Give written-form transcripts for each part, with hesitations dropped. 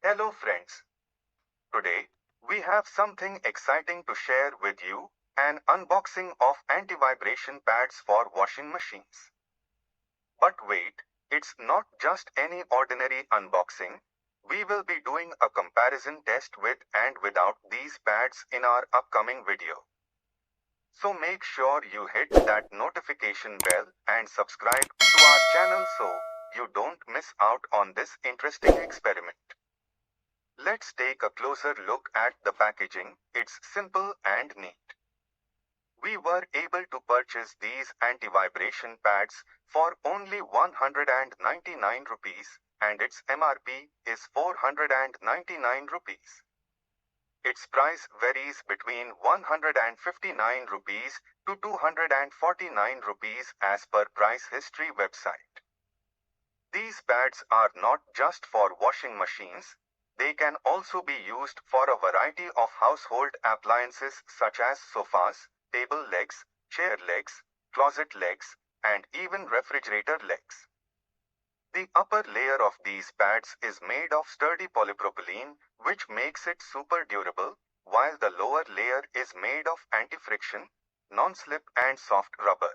Hello friends. Today, we have something exciting to share with you, an unboxing of anti-vibration pads for washing machines. But wait, it's not just any ordinary unboxing. We will be doing a comparison test with and without these pads in our upcoming video. So make sure you hit that notification bell and subscribe to our channel so you don't miss out on this interesting experiment. Let's take a closer look at the packaging. It's simple and neat. We were able to purchase these anti-vibration pads for only 199 rupees and its MRP is 499 rupees. Its price varies between 159 rupees to 249 rupees as per Price History website. These pads are not just for washing machines. They can also be used for a variety of household appliances such as sofas, table legs, chair legs, closet legs, and even refrigerator legs. The upper layer of these pads is made of sturdy polypropylene, which makes it super durable, while the lower layer is made of anti-friction, non-slip and soft rubber.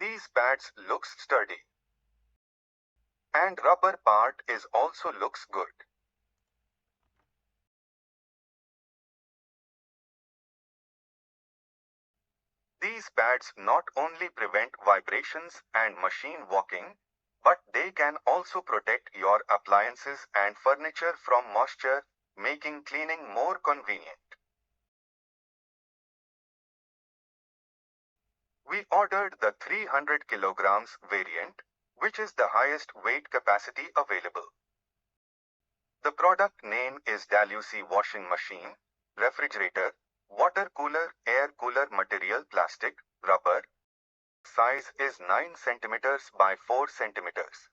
These pads looks sturdy. And rubber part is also looks good. These pads not only prevent vibrations and machine walking, but they can also protect your appliances and furniture from moisture, making cleaning more convenient. We ordered the 300 kilograms variant, which is the highest weight capacity available. The product name is DALUCI Washing Machine, refrigerator, water cooler, air cooler material plastic, rubber. Size is 9 centimeters by 4 centimeters.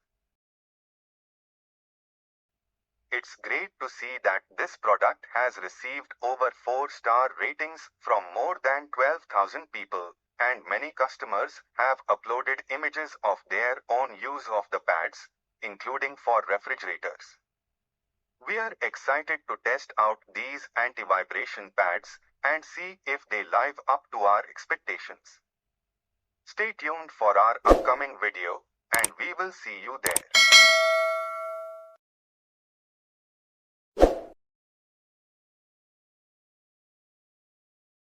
It's great to see that this product has received over 4-star ratings from more than 12,000 people, and many customers have uploaded images of their own use of the pads, including for refrigerators. We are excited to test out these anti-vibration pads and see if they live up to our expectations. Stay tuned for our upcoming video, and we will see you there.